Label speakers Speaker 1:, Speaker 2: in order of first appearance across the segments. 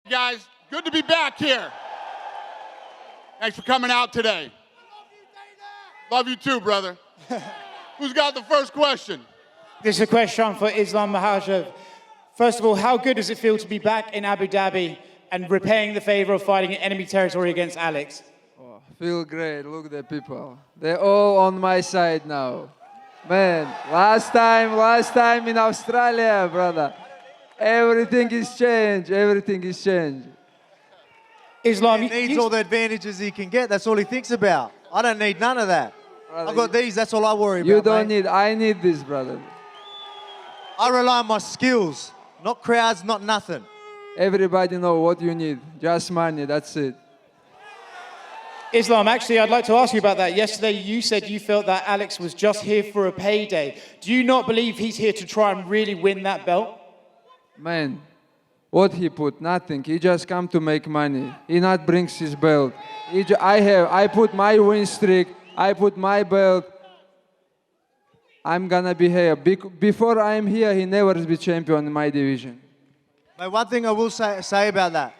Speaker 1: Guys, good to be back here. Thanks for coming out today. Love you too, brother. Who's got the first question?
Speaker 2: This is a question for Islam Makhachev. First of all, how good does it feel to be back in Abu Dhabi and repaying the favor of fighting in enemy territory against Alex?
Speaker 3: Oh, feel great. Look at the people. They're all on my side now. Man, last time in Australia, brother. Everything is changed. Everything is changed.
Speaker 2: Islam,
Speaker 4: He needs all the advantages he can get. That's all he thinks about. I don't need none of that.
Speaker 3: Brother,
Speaker 4: I've got these. That's all I worry about.
Speaker 3: You don't
Speaker 4: mate.
Speaker 3: need. I need this, brother.
Speaker 4: I rely on my skills, not crowds, not nothing.
Speaker 3: Everybody know what you need. Just money. That's it.
Speaker 2: Islam, actually, I'd like to ask you about that. Yesterday, you said you felt that Alex was just here for a payday. Do you not believe he's here to try and really win that belt?
Speaker 3: Man, what he put? Nothing. He just come to make money. He not brings his belt. I put my win streak. I put my belt. I'm gonna be here. Before I'm here, he never be champion in my division.
Speaker 4: But one thing I will say about that,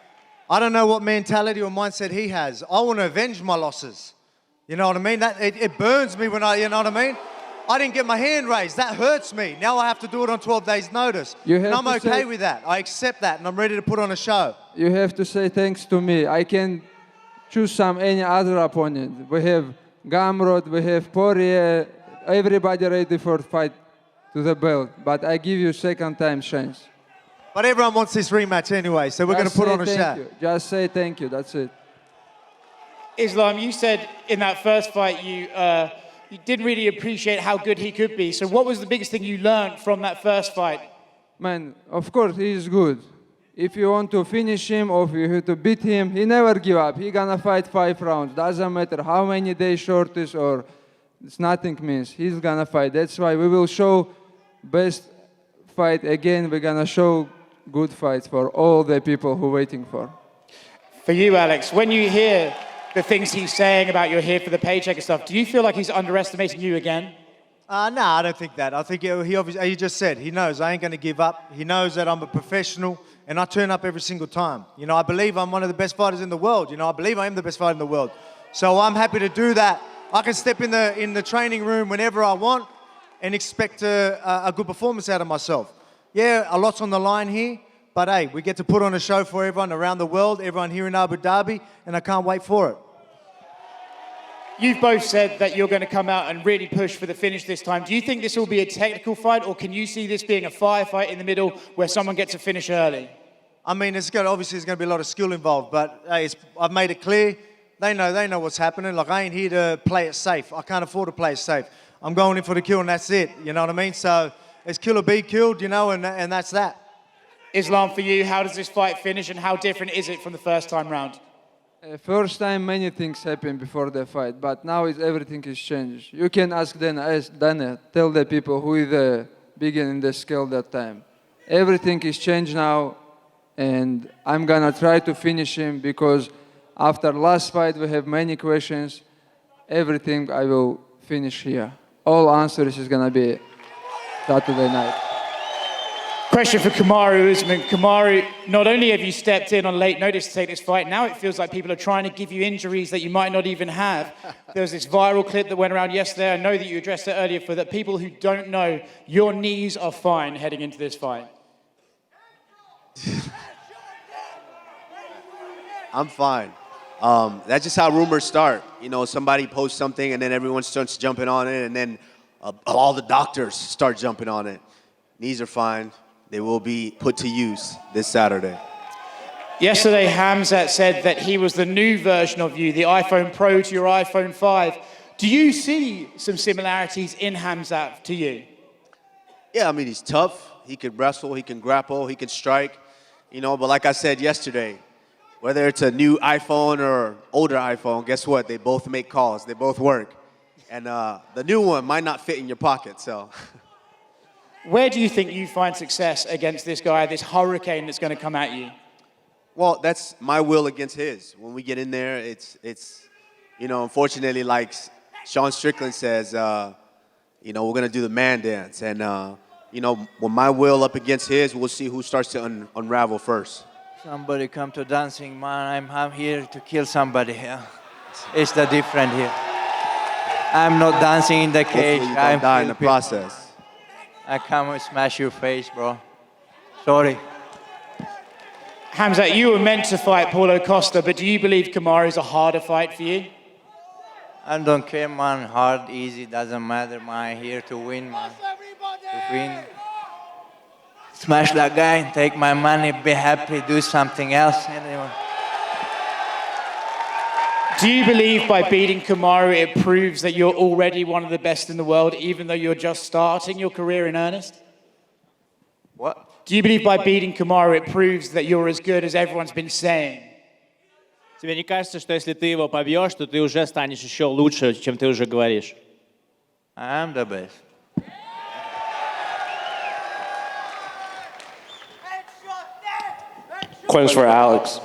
Speaker 4: I don't know what mentality or mindset he has. I want to avenge my losses. You know what I mean? It burns me when you know what I mean? I didn't get my hand raised. That hurts me. Now I have to do it on 12 days' notice. And I'm okay with that. I accept that, and I'm ready to put on a show.
Speaker 3: You have to say thanks to me. I can choose any other opponent. We have Gamrot, we have Poirier, everybody ready for fight to the belt. But I give you second time chance.
Speaker 4: But everyone wants this rematch anyway, so we're going to put on a show.
Speaker 3: Just say thank you. That's it.
Speaker 2: Islam, you said in that first fight you didn't really appreciate how good he could be. So what was the biggest thing you learned from that first fight?
Speaker 3: Man, of course he is good. If you want to finish him or if you have to beat him, he never give up. He gonna fight 5 rounds. Doesn't matter how many days short is or it's nothing means. He's gonna fight. That's why we will show best fight again. We're gonna show good fights for all the people who waiting for.
Speaker 2: For you, Alex, when you hear the things he's saying about you're here for the paycheck and stuff, do you feel like he's underestimating you again?
Speaker 4: No, I don't think that. I think he obviously, he just said, he knows I ain't going to give up. He knows that I'm a professional and I turn up every single time. You know, I believe I'm one of the best fighters in the world. You know, I believe I am the best fighter in the world. So I'm happy to do that. I can step in the training room whenever I want and expect a good performance out of myself. Yeah, a lot's on the line here, but hey, we get to put on a show for everyone around the world, everyone here in Abu Dhabi, and I can't wait for it.
Speaker 2: You've both said that you're going to come out and really push for the finish this time. Do you think this will be a technical fight, or can you see this being a firefight in the middle where someone gets a finish early?
Speaker 4: I mean, obviously there's going to be a lot of skill involved, but hey, I've made it clear. They know what's happening. Like, I ain't here to play it safe. I can't afford to play it safe. I'm going in for the kill, and that's it. You know what I mean? So it's kill or be killed, you know, and that's that.
Speaker 2: Islam, for you, how does this fight finish, and how different is it from the first time round?
Speaker 3: First time many things happened before the fight, but now everything is changed. You can ask Dana, tell the people who is beginning the scale that time. Everything is changed now, and I'm gonna try to finish him because after last fight we have many questions. Everything I will finish here. All answers is gonna be Saturday night.
Speaker 2: Question for Kamaru Usman. Kamaru, not only have you stepped in on late notice to take this fight, now it feels like people are trying to give you injuries that you might not even have. There was this viral clip that went around yesterday. I know that you addressed it earlier. For the people who don't know, your knees are fine heading into this fight.
Speaker 5: I'm fine. That's just how rumors start. You know, somebody posts something and then everyone starts jumping on it, and then all the doctors start jumping on it. Knees are fine. They will be put to use this Saturday.
Speaker 2: Yesterday, Khamzat said that he was the new version of you, the iPhone Pro to your iPhone 5. Do you see some similarities in Khamzat to you?
Speaker 5: Yeah, I mean, he's tough. He can wrestle, he can grapple, he can strike. You know, but like I said yesterday, whether it's a new iPhone or older iPhone, guess what? They both make calls. They both work. And the new one might not fit in your pocket, so...
Speaker 2: Where do you think you find success against this guy, this hurricane that's going to come at you?
Speaker 5: Well, that's my will against his. When we get in there, it's you know, unfortunately, like Sean Strickland says, you know, we're going to do the man dance. And, you know, when my will up against his, we'll see who starts to unravel first.
Speaker 6: Somebody come to dancing, man. I'm here to kill somebody here. It's the different here. I'm not dancing in the cage.
Speaker 5: Hopefully you
Speaker 6: I'm
Speaker 5: don't die in
Speaker 6: kill
Speaker 5: the
Speaker 6: people.
Speaker 5: process.
Speaker 6: I come and smash your face, bro. Sorry.
Speaker 2: Khamzat, you were meant to fight Paulo Costa, but do you believe Kamaru is a harder fight for you?
Speaker 6: I don't care, man. Hard, easy, doesn't matter, man. I'm here to win, man. To win. Smash that guy, take my money, be happy, do something else. Anyway.
Speaker 2: Do you believe by beating Kamaru it proves that you're already one of the best in the world, even though you're just starting your career in earnest?
Speaker 6: What?
Speaker 2: Do you believe by beating Kamaru it proves that you're as good as everyone's been saying?
Speaker 7: Тебе не кажется, что если ты его побьешь, то ты уже станешь еще лучше, чем ты уже говоришь?
Speaker 6: I am the best.
Speaker 8: Questions for Alex.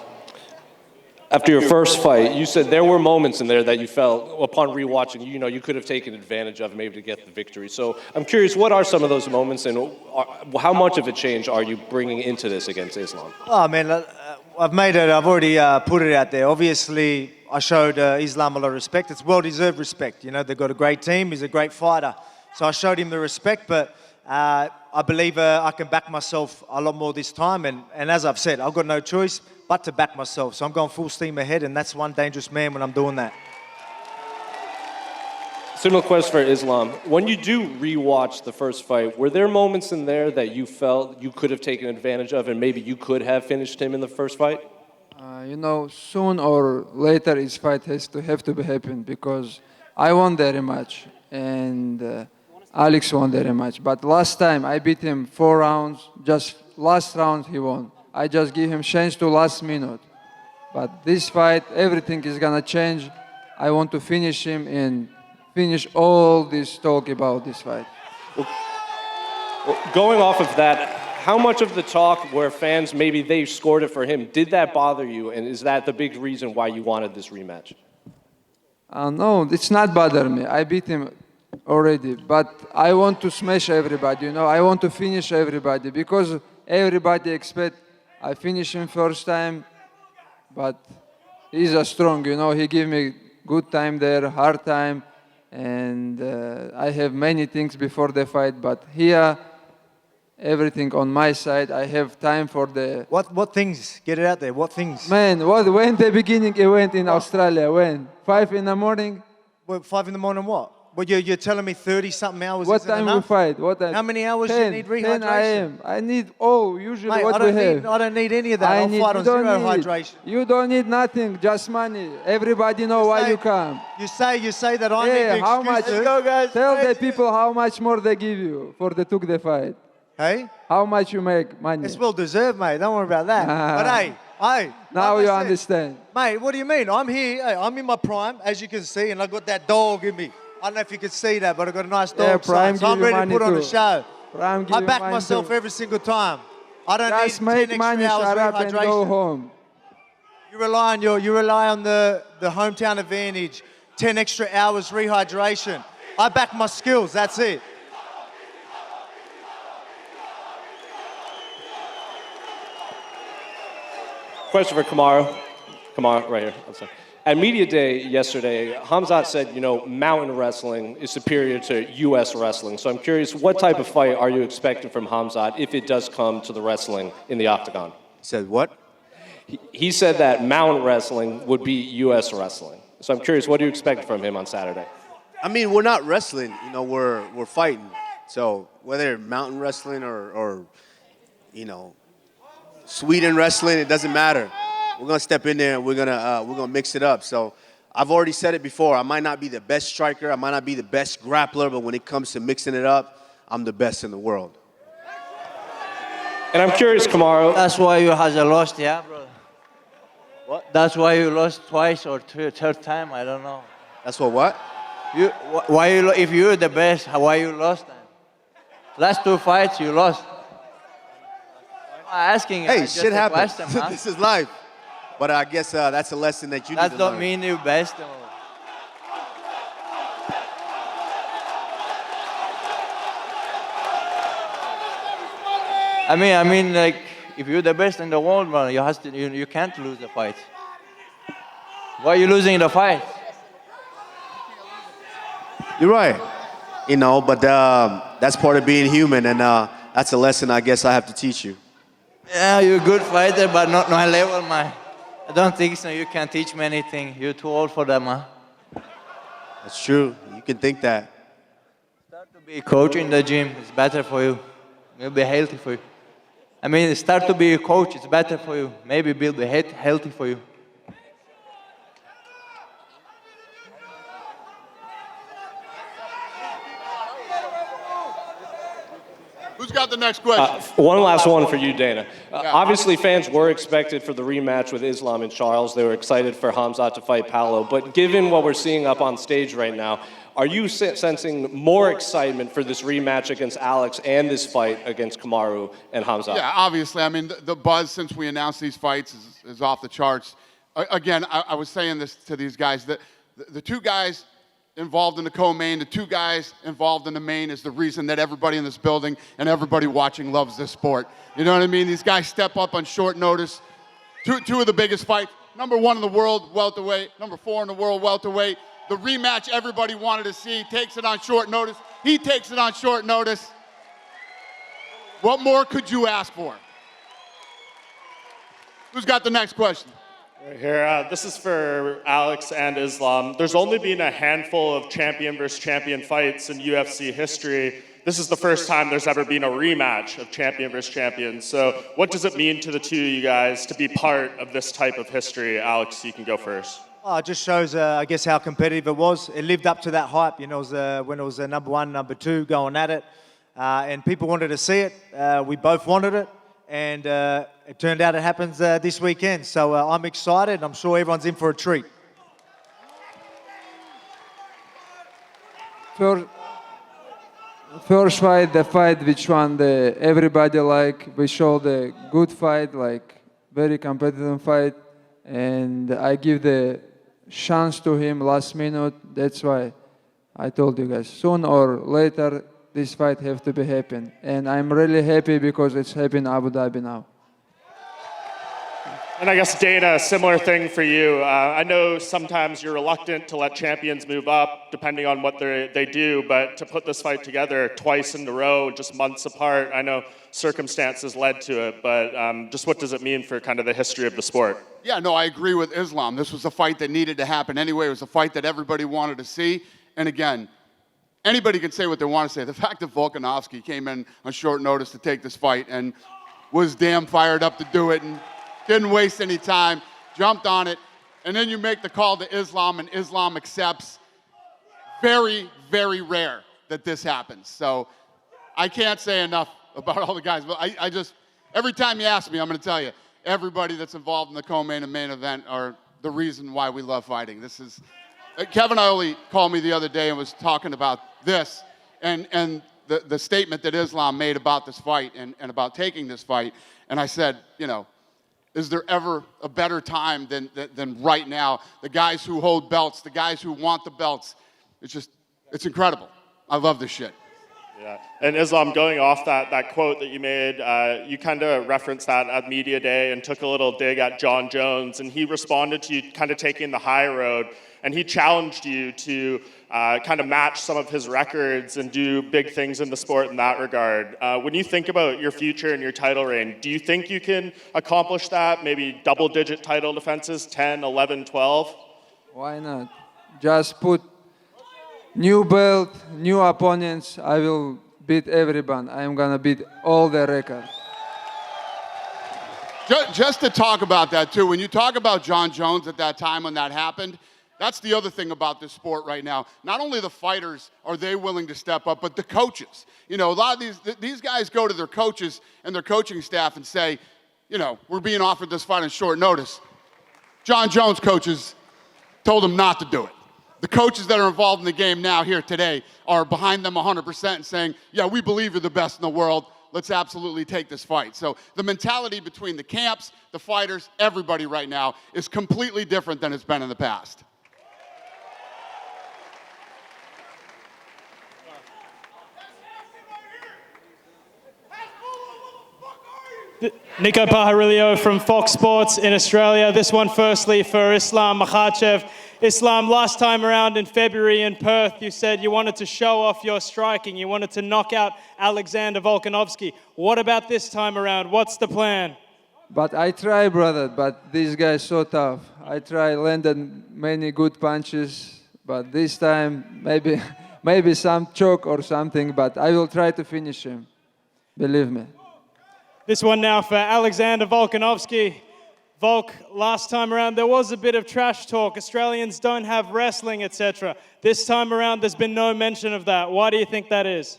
Speaker 8: After your first fight, you said there were moments in there that you felt, upon rewatching, you could have taken advantage of maybe to get the victory. So I'm curious, what are some of those moments, and how much of a change are you bringing into this against Islam?
Speaker 4: Oh man, I've already put it out there. Obviously, I showed Islam a lot of respect. It's well-deserved respect. You know, they've got a great team. He's a great fighter. So I showed him the respect, but I believe I can back myself a lot more this time. And as I've said, I've got no choice but to back myself. So I'm going full steam ahead, and that's one dangerous man when I'm doing that.
Speaker 8: Similar question for Islam. When you do rewatch the first fight, were there moments in there that you felt you could have taken advantage of and maybe you could have finished him in the first fight?
Speaker 3: Soon or later his fight have to be happen because I won the rematch and Alex won the rematch. But last time I beat him 4 rounds, just last round he won. I just give him chance to last minute. But this fight, everything is gonna change. I want to finish him and finish all this talk about this fight.
Speaker 8: Well, going off of that, how much of the talk where fans maybe they scored it for him, did that bother you? And is that the big reason why you wanted this rematch?
Speaker 3: No, it's not bother me. I beat him already. But I want to smash everybody, I want to finish everybody because everybody expect I finish him first time, but he's a strong, he give me good time there, hard time, and I have many things before the fight, but here, everything on my side, I have time for the...
Speaker 4: What things? Get it out there. What things?
Speaker 3: Man, when the beginning event in Australia, when? 5 in the morning?
Speaker 4: Well, 5 in the morning what? Well, you're telling me 30-something hours
Speaker 3: What
Speaker 4: isn't
Speaker 3: time
Speaker 4: enough?
Speaker 3: we fight? What time?
Speaker 4: How many hours
Speaker 3: 10,
Speaker 4: do you need rehydration?
Speaker 3: 10 a.m. I need usually
Speaker 4: Mate,
Speaker 3: what we have.
Speaker 4: I don't need any of that. I'll fight on zero hydration.
Speaker 3: You don't need nothing, just money. Everybody know why you come.
Speaker 4: You say that I need the
Speaker 3: how much?
Speaker 4: excuses.
Speaker 6: Let's go, guys.
Speaker 3: Tell the people how much more they give you for the took the fight.
Speaker 4: Hey?
Speaker 3: How much you make money?
Speaker 4: It's well deserved, mate. Don't worry about that. But hey.
Speaker 3: Now
Speaker 4: like
Speaker 3: you
Speaker 4: I said,
Speaker 3: understand.
Speaker 4: Mate, what do you mean? I'm here. Hey, I'm in my prime, as you can see, and I got that dog in me. I don't know if you can see that, but I got a nice dog.
Speaker 3: Yeah, Prime
Speaker 4: so I'm
Speaker 3: give you
Speaker 4: ready to put on
Speaker 3: money
Speaker 4: a show.
Speaker 3: Prime give
Speaker 4: I
Speaker 3: you
Speaker 4: back
Speaker 3: money
Speaker 4: myself
Speaker 3: too.
Speaker 4: every single time. I don't
Speaker 3: Just
Speaker 4: need
Speaker 3: make
Speaker 4: 10
Speaker 3: money,
Speaker 4: extra hours
Speaker 3: shut up and go
Speaker 4: rehydration.
Speaker 3: home.
Speaker 4: You rely on the hometown advantage, 10 extra hours rehydration. I back my skills, that's it.
Speaker 8: Question for Kamaru. Kamaru, right here. I'm sorry. At Media Day yesterday, Khamzat said, mountain wrestling is superior to U.S. wrestling. So I'm curious, what type of fight are you expecting from Khamzat if it does come to the wrestling in the octagon?
Speaker 5: Said what?
Speaker 8: He said that mountain wrestling would be U.S. wrestling. So I'm curious, what do you expect from him on Saturday?
Speaker 5: I mean, we're not wrestling, we're fighting. So whether mountain wrestling or Sweden wrestling, it doesn't matter. We're gonna step in there and we're gonna mix it up. So I've already said it before. I might not be the best striker, I might not be the best grappler, but when it comes to mixing it up, I'm the best in the world.
Speaker 8: And I'm curious, Kamaru.
Speaker 6: That's why you has lost, yeah, brother? What? That's why you lost twice or third time, I don't know.
Speaker 5: That's what?
Speaker 6: If you're the best, why you lost then? Last 2 fights you lost. I'm asking
Speaker 5: Hey,
Speaker 6: just
Speaker 5: shit
Speaker 6: a
Speaker 5: happens.
Speaker 6: question, man.
Speaker 5: This is life. But I guess that's a lesson that you need
Speaker 6: That
Speaker 5: to
Speaker 6: don't
Speaker 5: learn.
Speaker 6: mean you're best. I mean, like, If you're the best in the world, man, you can't lose the fight. Why are you losing the fight?
Speaker 5: You're right. You know, but that's part of being human, and that's a lesson I guess I have to teach you.
Speaker 6: Yeah, you're a good fighter, but not my level, man. I don't think so. You can teach me anything. You're too old for that, man.
Speaker 5: That's true. You can think that.
Speaker 6: Start to be a coach in the gym. It's better for you. It'll be healthy for you. I mean, start to be a coach. It's better for you. Maybe it'll be healthy for you.
Speaker 1: Who's got the next question?
Speaker 8: One last one for you, Dana. Obviously, fans were expected for the rematch with Islam and Charles. They were excited for Khamzat to fight Paolo. But given what we're seeing up on stage right now, are you sensing more excitement for this rematch against Alex and this fight against Kamaru and Khamzat?
Speaker 1: Yeah, obviously. I mean, the buzz since we announced these fights is off the charts. Again, I was saying this to these guys, that the two guys involved in the co-main, the two guys involved in the main is the reason that everybody in this building and everybody watching loves this sport. You know what I mean? These guys step up on short notice. Two of the biggest fights. Number 1 in the world, welterweight. Number 4 in the world, welterweight. The rematch everybody wanted to see. Takes it on short notice. He takes it on short notice. What more could you ask for? Who's got the next question?
Speaker 9: Right here, this is for Alex and Islam. There's only been a handful of champion versus champion fights in UFC history. This is the first time there's ever been a rematch of champion versus champion. So what does it mean to the two of you guys to be part of this type of history? Alex, you can go first.
Speaker 4: Oh, it just shows, I guess, how competitive it was. It lived up to that hype. You know, it was, when it was number 1, number 2 going at it. And people wanted to see it. We both wanted it. And it turned out it happens this weekend. So I'm excited. I'm sure everyone's in for a treat.
Speaker 3: First fight, the fight which won everybody like. We showed a good fight, like very competitive fight. And I give the chance to him last minute. That's why I told you guys, soon or later, this fight have to be happen. And I'm really happy because it's happening in Abu Dhabi now.
Speaker 9: And I guess, Dana, a similar thing for you. I know sometimes you're reluctant to let champions move up, depending on what they do, but to put this fight together twice in a row, just months apart, I know circumstances led to it, but just what does it mean for kind of the history of the sport?
Speaker 1: Yeah, no, I agree with Islam. This was a fight that needed to happen anyway. It was a fight that everybody wanted to see. And again, anybody can say what they want to say. The fact that Volkanovski came in on short notice to take this fight and was damn fired up to do it and didn't waste any time, jumped on it, and then you make the call to Islam and Islam accepts. Very, very rare that this happens. So I can't say enough about all the guys, but I just, every time you ask me, I'm going to tell you, everybody that's involved in the co-main and main event are the reason why we love fighting. This is, Kevin Iole called me the other day and was talking about this and the statement that Islam made about this fight and about taking this fight. And I said, you know, is there ever a better time than right now? The guys who hold belts, the guys who want the belts, it's incredible. I love this shit.
Speaker 9: Yeah, and Islam, going off that quote that you made, you kind of referenced that at Media Day and took a little dig at John Jones, and he responded to you kind of taking the high road, and he challenged you to kind of match some of his records and do big things in the sport in that regard. When you think about your future and your title reign, do you think you can accomplish that? Maybe double-digit title defenses, 10, 11, 12?
Speaker 3: Why not? Just put new belt, new opponents. I will beat everyone. I am going to beat all the records.
Speaker 1: Just to talk about that, too, when you talk about John Jones at that time when that happened, that's the other thing about this sport right now. Not only the fighters are they willing to step up, but the coaches. You know, a lot of these guys go to their coaches and their coaching staff and say, you know, we're being offered this fight on short notice. John Jones coaches told him not to do it. The coaches that are involved in the game now here today are behind them 100% and saying, yeah, we believe you're the best in the world. Let's absolutely take this fight. So the mentality between the camps, the fighters, everybody right now is completely different than it's been in the past.
Speaker 10: Nico Pajarillo from Fox Sports in Australia. This one firstly for Islam Makhachev. Islam, last time around in February in Perth, you said you wanted to show off your striking. You wanted to knock out Alexander Volkanovski. What about this time around? What's the plan?
Speaker 3: But I try, brother, but this guy is so tough. I try, landed many good punches, but this time maybe some choke or something, but I will try to finish him. Believe me.
Speaker 10: This one now for Alexander Volkanovski. Volk, last time around there was a bit of trash talk. Australians don't have wrestling, etc. This time around there's been no mention of that. Why do you think that is?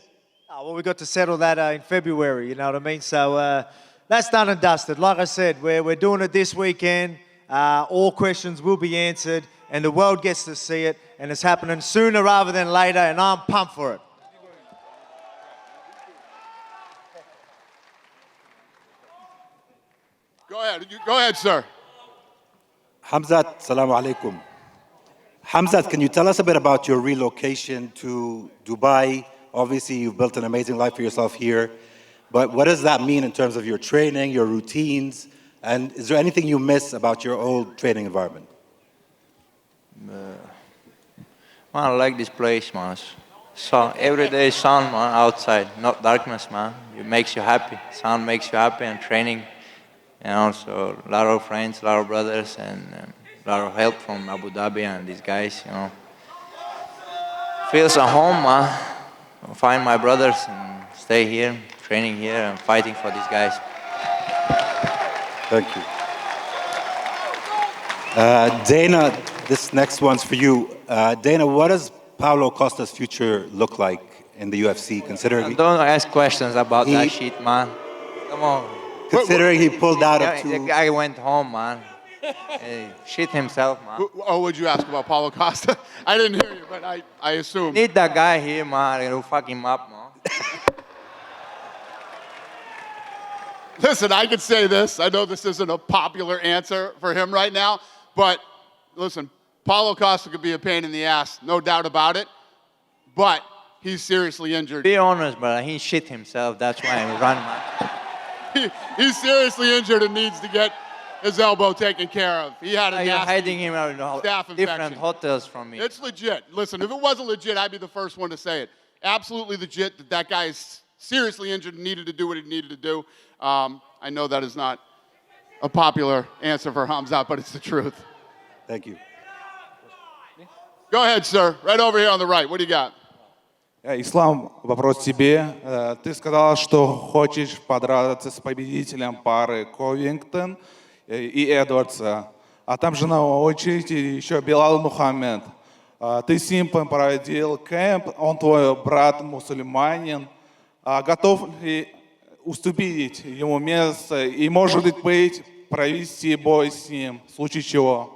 Speaker 4: Oh, well, we got to settle that in February, you know what I mean? So that's done and dusted. Like I said, we're doing it this weekend. All questions will be answered, and the world gets to see it, and it's happening sooner rather than later, and I'm pumped for it.
Speaker 1: Go ahead, sir.
Speaker 11: Khamzat, salamu alaikum. Khamzat, can you tell us a bit about your relocation to Dubai? Obviously, you've built an amazing life for yourself here, but what does that mean in terms of your training, your routines, and is there anything you miss about your old training environment?
Speaker 6: Man, I like this place, man. So every day sun, man, outside, not darkness, man. It makes you happy. Sun makes you happy, and training. And also a lot of friends, a lot of brothers, and a lot of help from Abu Dhabi and these guys, you know. Feels at home, man. I'll find my brothers and stay here, training here and fighting for these guys.
Speaker 11: Thank you. Dana, this next one's for you. Dana, what does Paulo Costa's future look like in the UFC, considering...
Speaker 6: Don't ask questions about that shit, man. Come on.
Speaker 11: Considering he pulled out of two...
Speaker 6: The guy went home, man. He shit himself, man.
Speaker 1: Oh, what'd you ask about Paulo Costa? I didn't hear you, but I assume.
Speaker 6: Need that guy here, man. It'll fuck him up, man.
Speaker 1: Listen, I could say this. I know this isn't a popular answer for him right now, but listen, Paulo Costa could be a pain in the ass, no doubt about it, but he's seriously injured.
Speaker 6: Be honest, brother. He shit himself. That's why he run, man.
Speaker 1: He's seriously injured and needs to get his elbow taken care of. He had a
Speaker 6: You're
Speaker 1: nasty
Speaker 6: hiding him in
Speaker 1: staph
Speaker 6: different
Speaker 1: infection.
Speaker 6: hotels from me.
Speaker 1: It's legit. Listen, if it wasn't legit, I'd be the first one to say it. Absolutely legit that guy is seriously injured and needed to do what he needed to do. I know that is not a popular answer for Khamzat, but it's the truth.
Speaker 11: Thank you.
Speaker 1: Go ahead, sir. Right over here on the right. What do you got?
Speaker 12: Ислам, вопрос тебе. Ты сказал, что хочешь подраться с победителем пары Ковингтон и Эдвардса. А там же на очереди еще Белал Мухаммед. Ты с ним проводил кемп, он твой брат-мусульманин. Готов ли уступить ему место и, может быть, провести бой с ним, в случае чего?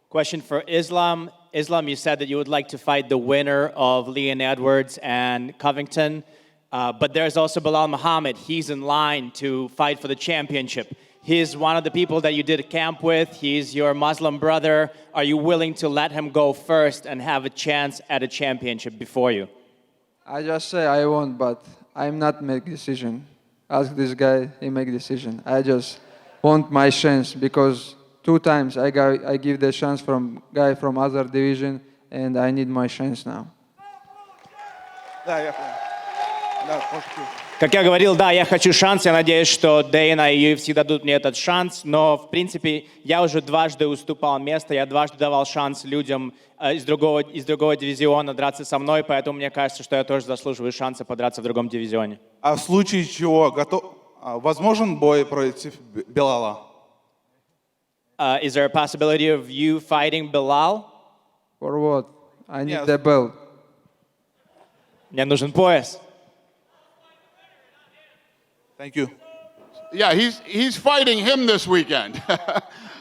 Speaker 7: Question for Islam. Islam, you said that you would like to fight the winner of Leon Edwards and Covington, but there's also Bilal Muhammad. He's in line to fight for the championship. He's one of the people that you did a camp with. He's your Muslim brother. Are you willing to let him go first and have a chance at a championship before you?
Speaker 3: I just say I won't, but I'm not make decision. Ask this guy, he make decision. I just want my chance because 2 times I give the chance from guy from other division, and I need my chance now.
Speaker 7: Как я говорил, да, я хочу шанс, я надеюсь, что Дэйна и UFC дадут мне этот шанс, но, в принципе, я уже дважды уступал место, я дважды давал шанс людям из другого дивизиона драться со мной, поэтому мне кажется, что я тоже заслуживаю шанса подраться в другом дивизионе.
Speaker 12: А в случае чего возможен бой против Белала?
Speaker 7: Is there a possibility of you fighting Bilal?
Speaker 3: For what? I need the belt.
Speaker 7: Мне нужен пояс.
Speaker 12: Thank you.
Speaker 1: Yeah, he's fighting him this weekend.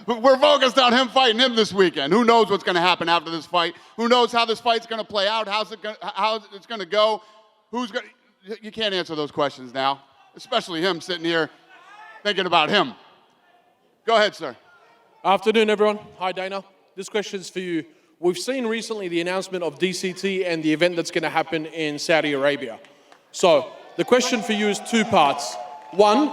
Speaker 1: We're focused on him fighting him this weekend. Who knows what's going to happen after this fight? Who knows how this fight's going to play out? How it's going to go? You can't answer those questions now, especially him sitting here thinking about him. Go ahead, sir.
Speaker 13: Afternoon, everyone. Hi, Dana. This question's for you. We've seen recently the announcement of DCT and the event that's going to happen in Saudi Arabia. So the question for you is 2 parts. 1,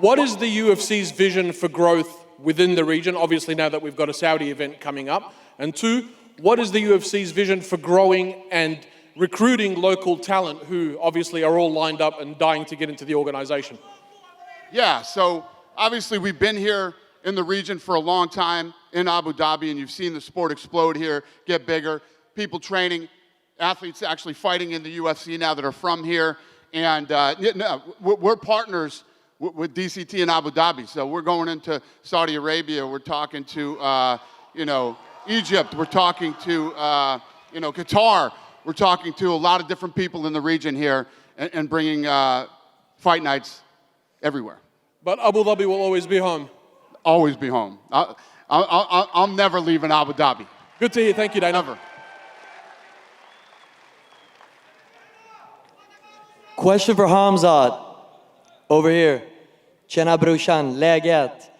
Speaker 13: What is the UFC's vision for growth within the region? Obviously, now that we've got a Saudi event coming up. And two, what is the UFC's vision for growing and recruiting local talent who obviously are all lined up and dying to get into the organization?
Speaker 1: Yeah, so obviously we've been here in the region for a long time in Abu Dhabi, and you've seen the sport explode here, get bigger. People training, athletes actually fighting in the UFC now that are from here. And we're partners with DCT in Abu Dhabi. So we're going into Saudi Arabia. We're talking to, Egypt. We're talking to, Qatar. We're talking to a lot of different people in the region here and bringing fight nights everywhere.
Speaker 13: But Abu Dhabi will always be home.
Speaker 1: Always be home. I'm never leaving Abu Dhabi.
Speaker 13: Good to hear. Thank you, Dana.
Speaker 1: Never.
Speaker 14: Question for Khamzat. Over here. Tjena brorsan, läget?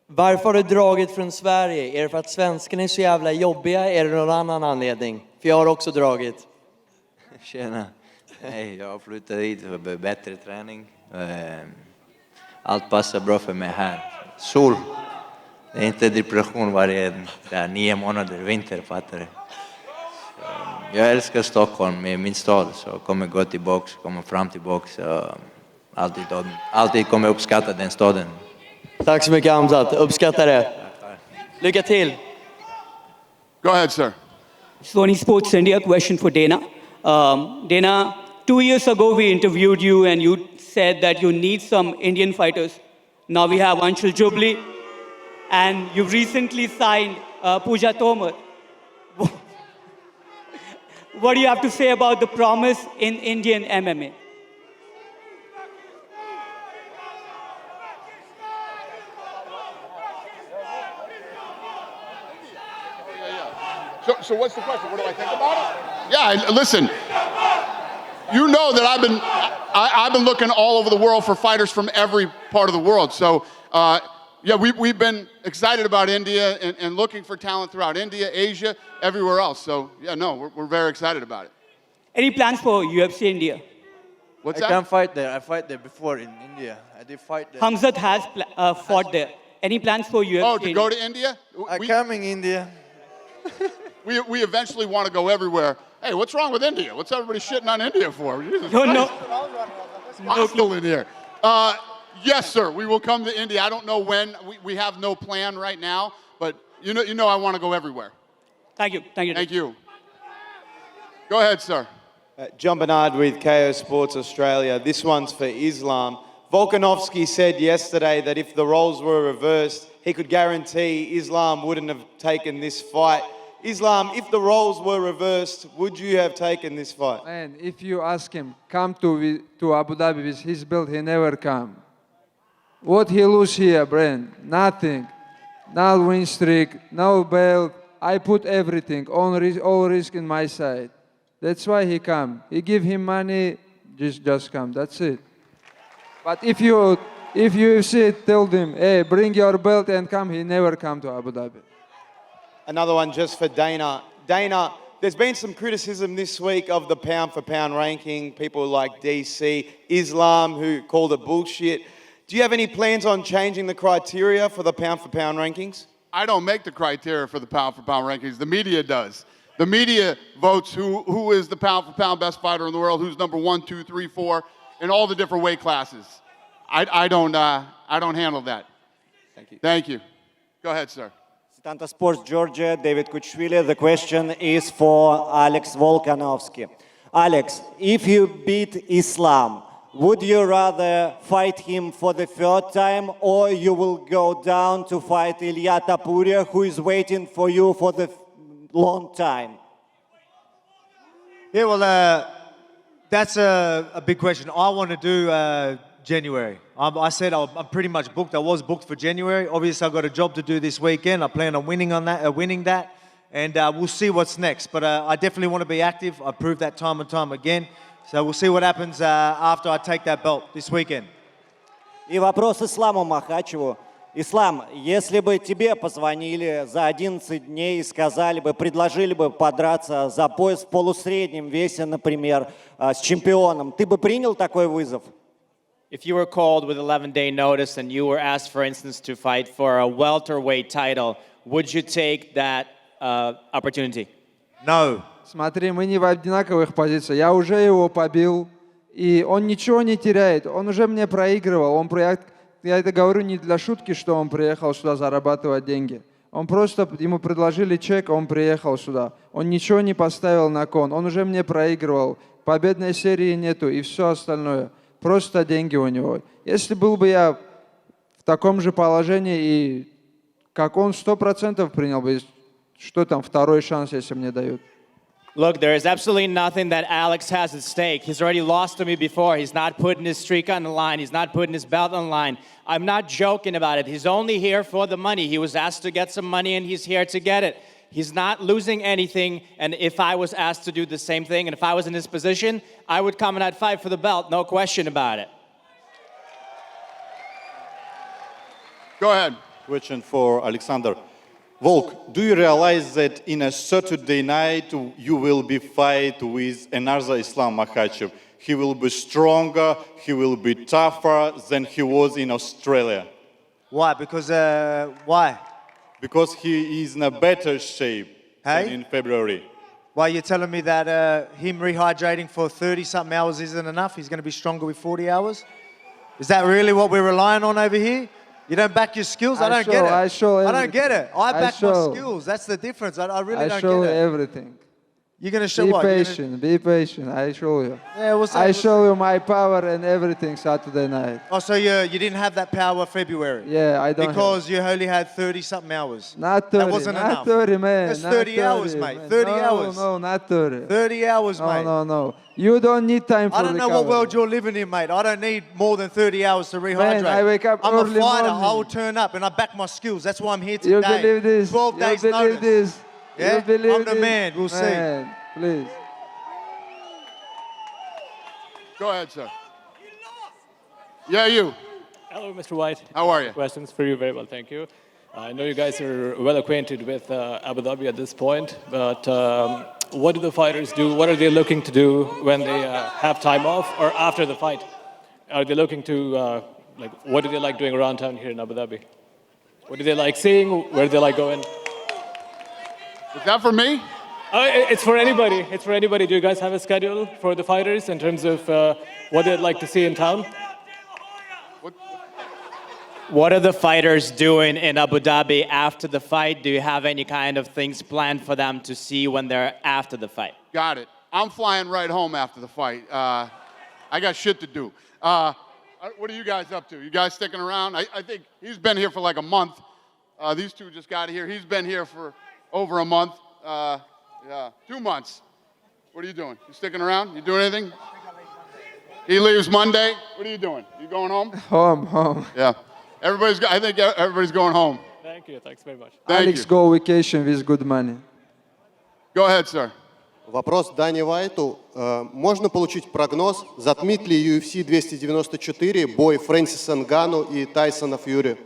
Speaker 14: Varför har du dragit från Sverige? Är det för att svenskarna är så jävla jobbiga? Är det någon annan anledning? För jag har också dragit.
Speaker 6: Tjena. Nej, jag flyttade hit för bättre träning. Allt passar bra för mig här. Sol. Det är inte depression varje 9 månader vinter, fattar du? Jag älskar Stockholm, med min stad, så jag kommer gå tillbaka, kommer fram tillbaka. Alltid kommer uppskatta den staden.
Speaker 14: Tack så mycket Khamzat, uppskattar det. Lycka till.
Speaker 1: Go ahead, sir.
Speaker 15: Sony Sports India, question for Dana. Dana, 2 years ago we interviewed you and you said that you need some Indian fighters. Now we have Anshul Jubli and you recently signed Pooja Tomar. What do you have to say about the promise in Indian MMA?
Speaker 1: So what's the question? What do I think about it? Yeah, listen. You know that I've been looking all over the world for fighters from every part of the world. So we've been excited about India and looking for talent throughout India, Asia, everywhere else. So we're very excited about it.
Speaker 15: Any plans for UFC India?
Speaker 1: What's
Speaker 6: I
Speaker 1: that?
Speaker 6: can fight there. I fight there before in India. I did fight there.
Speaker 15: Khamzat has fought there. Any plans for UFC?
Speaker 1: Oh, to go to India?
Speaker 6: I'm coming India.
Speaker 1: We eventually want to go everywhere. Hey, what's wrong with India? What's everybody shitting on India for? Jesus
Speaker 15: No.
Speaker 1: hostile in here. Yes, sir. We will come to India. I don't know when. We have no plan right now, but you know I want to go everywhere.
Speaker 15: Thank you.
Speaker 1: Thank you. Go ahead, sir.
Speaker 16: John Bernard with KO Sports Australia. This one's for Islam. Volkanovski said yesterday that if the roles were reversed, he could guarantee Islam wouldn't have taken this fight. Islam, if the roles were reversed, would you have taken this fight?
Speaker 3: Man, if you ask him, come to Abu Dhabi with his belt, he never come. What he lose here, Brent? Nothing. No win streak, no belt. I put everything, all risk in my side. That's why he come. He give him money, just come. That's it. But if you see, tell them, hey, bring your belt and come, he never come to Abu Dhabi.
Speaker 16: Another one just for Dana. Dana, there's been some criticism this week of the pound-for-pound ranking. People like DC, Islam, who called it bullshit. Do you have any plans on changing the criteria for the pound-for-pound rankings?
Speaker 1: I don't make the criteria for the pound-for-pound rankings. The media does. The media votes who is the pound-for-pound best fighter in the world, who's number 1, 2, 3, 4, in all the different weight classes. I don't handle that.
Speaker 16: Thank you.
Speaker 1: Thank you. Go ahead, sir.
Speaker 17: Tanta Sports Georgia, David Kuchvili. The question is for Alex Volkanovski. Alex, if you beat Islam, would you rather fight him for the third time, or you will go down to fight Ilya Tapuria, who is waiting for you for the long time?
Speaker 4: Yeah, well, that's a big question. I want to do January. I said I'm pretty much booked. I was booked for January. Obviously, I've got a job to do this weekend. I plan on winning that, and we'll see what's next. But I definitely want to be active. I proved that time and time again. So we'll see what happens after I take that belt this weekend.
Speaker 17: И вопрос Исламу Махачеву. Ислам, если бы тебе позвонили за 11 дней и сказали бы, предложили бы подраться за пояс в полусреднем весе, например, с чемпионом, ты бы принял такой вызов?
Speaker 7: if you were called with 11-day notice and you were asked, for instance, to fight for a welterweight title, would you take that opportunity?
Speaker 4: No.
Speaker 3: Смотри, мы не в одинаковых позициях. Я уже его побил, и он ничего не теряет. Он уже мне проигрывал. Я это говорю не для шутки, что он приехал сюда зарабатывать деньги. Он просто, ему предложили чек, он приехал сюда. Он ничего не поставил на кон. Он уже мне проигрывал. Победной серии нету и все остальное. Просто деньги у него. Если был бы я в таком же положении, и как он 100% принял бы, что там, второй шанс, если мне дают.
Speaker 7: Look, there is absolutely nothing that Alex has at stake. He's already lost to me before. He's not putting his streak on the line. He's not putting his belt on the line. I'm not joking about it. He's only here for the money. He was asked to get some money, and he's here to get it. He's not losing anything, and if I was asked to do the same thing, and if I was in his position, I would come and I'd fight for the belt, no question about it.
Speaker 1: Go ahead.
Speaker 18: Question for Alexander. Volk, do you realize that in a Saturday night you will be fight with another Islam Makhachev? He will be stronger, he will be tougher than he was in Australia.
Speaker 4: Why? Because, why?
Speaker 18: Because he is in a better shape than in February.
Speaker 4: Why, you're telling me that him rehydrating for 30-something hours isn't enough? He's going to be stronger with 40 hours? Is that really what we're relying on over here? You don't back your skills? I don't get it. I don't get it. I back my skills. That's the difference. I really don't get it.
Speaker 3: I show you everything.
Speaker 4: You're going to show what?
Speaker 3: Be patient. I show you.
Speaker 4: Yeah, what's that?
Speaker 3: I show you my power and everything Saturday night.
Speaker 4: Oh, so you didn't have that power February?
Speaker 3: Yeah, I don't
Speaker 4: Because you only had 30-something hours.
Speaker 3: Not 30.
Speaker 4: That wasn't
Speaker 3: not
Speaker 4: enough.
Speaker 3: 30, man.
Speaker 4: That's
Speaker 3: not
Speaker 4: 30 hours, mate. 30 hours.
Speaker 3: No, not 30.
Speaker 4: 30 hours, mate.
Speaker 3: No. You don't need time for
Speaker 4: I don't know what world you're living in, mate. I don't need more than 30 hours to rehydrate.
Speaker 3: Man, I wake up
Speaker 4: I'm a
Speaker 3: early
Speaker 4: fighter.
Speaker 3: morning.
Speaker 4: I will turn up and I back my skills. That's why I'm here today.
Speaker 3: You believe this?
Speaker 4: 12 days
Speaker 3: you believe
Speaker 4: notice.
Speaker 3: this?
Speaker 4: Yeah?
Speaker 3: You believe
Speaker 4: I'm the
Speaker 3: this?
Speaker 4: man. We'll
Speaker 3: Man,
Speaker 4: see.
Speaker 3: Please.
Speaker 1: Go ahead, sir. Yeah, you.
Speaker 19: Hello, Mr. White.
Speaker 1: How are you?
Speaker 19: Questions for you. Very well, thank you. I know you guys are well acquainted with Abu Dhabi at this point, but what do the fighters do? What are they looking to do when they have time off or after the fight? Are they looking to, what do they like doing around town here in Abu Dhabi? What do they like seeing? Where do they like going?
Speaker 1: Is that for me?
Speaker 19: It's for anybody. It's for anybody. Do you guys have a schedule for the fighters in terms of what they'd like to see in town?
Speaker 7: What are the fighters doing in Abu Dhabi after the fight? Do you have any kind of things planned for them to see when they're after the fight?
Speaker 1: Got it. I'm flying right home after the fight. I got shit to do. What are you guys up to? You guys sticking around? I think he's been here for like a month. These two just got here. He's been here for over a month. Yeah, 2 months. What are you doing? You sticking around? You doing anything? He leaves Monday. What are you doing? You going home?
Speaker 3: Home.
Speaker 1: Yeah. I think everybody's going home.
Speaker 19: Thank you. Thanks very much.
Speaker 3: Alex go vacation with good money.
Speaker 1: Go ahead, sir.
Speaker 20: Вопрос Дани Уайту. Можно получить прогноз, затмит ли UFC 294 бой Фрэнсиса Нгану и Тайсона Фьюри?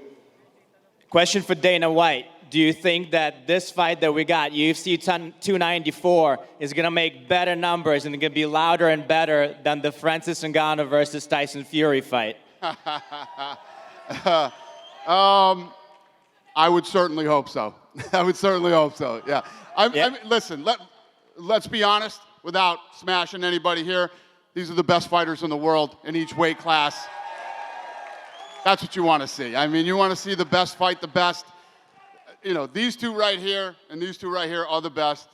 Speaker 7: Question for Dana White. Do you think that this fight that we got, UFC 294, is going to make better numbers and going to be louder and better than the Francis Ngannou versus Tyson Fury fight?
Speaker 1: I would certainly hope so. I would certainly hope so, yeah. I mean, listen, let's be honest, without smashing anybody here, these are the best fighters in the world in each weight class. That's what you want to see. I mean, you want to see the best fight the best. You know, these two right here and these two right here are the best.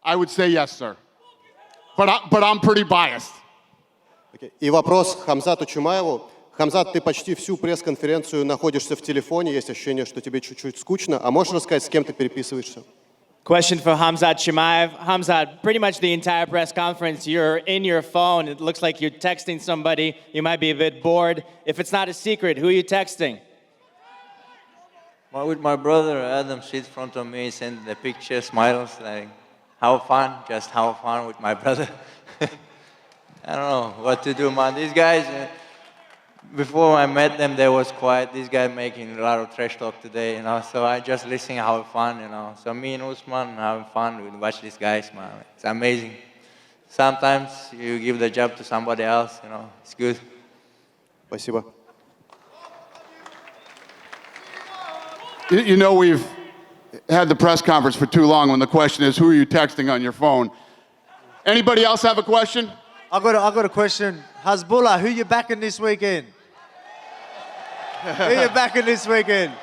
Speaker 1: I would say yes, sir. But I'm pretty biased.
Speaker 20: Okay. И вопрос Хамзату Чимаеву. Хамзат, ты почти всю пресс-конференцию находишься в телефоне, есть ощущение, что тебе чуть-чуть скучно. А можешь рассказать, с кем ты переписываешься?
Speaker 7: Question for Khamzat Chimaev. Khamzat, pretty much the entire press conference, you're in your phone. It looks like you're texting somebody. You might be a bit bored. If it's not a secret, who are you texting?
Speaker 6: With my brother, Adam sits in front of me, sends the picture, smiles, like, have fun, just have fun with my brother. I don't know what to do, man. These guys, before I met them, they was quiet. These guys making a lot of trash talk today, you know, so I just listen, have fun, you know. So me and Usman having fun, we watch these guys, man. It's amazing. Sometimes you give the job to somebody else, you know, it's good.
Speaker 20: Спасибо.
Speaker 1: You know, we've had the press conference for too long when the question is, who are you texting on your phone? Anybody else have a question?
Speaker 4: I got a question. Hasbullah, who you backing this weekend? Who you backing this weekend?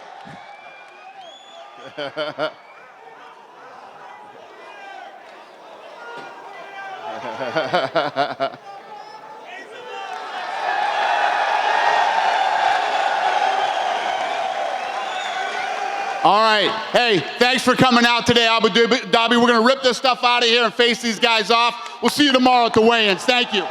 Speaker 1: All right. Hey, thanks for coming out today, Abu Dhabi. We're going to rip this stuff out of here and face these guys off. We'll see you tomorrow at the weigh-ins. Thank you.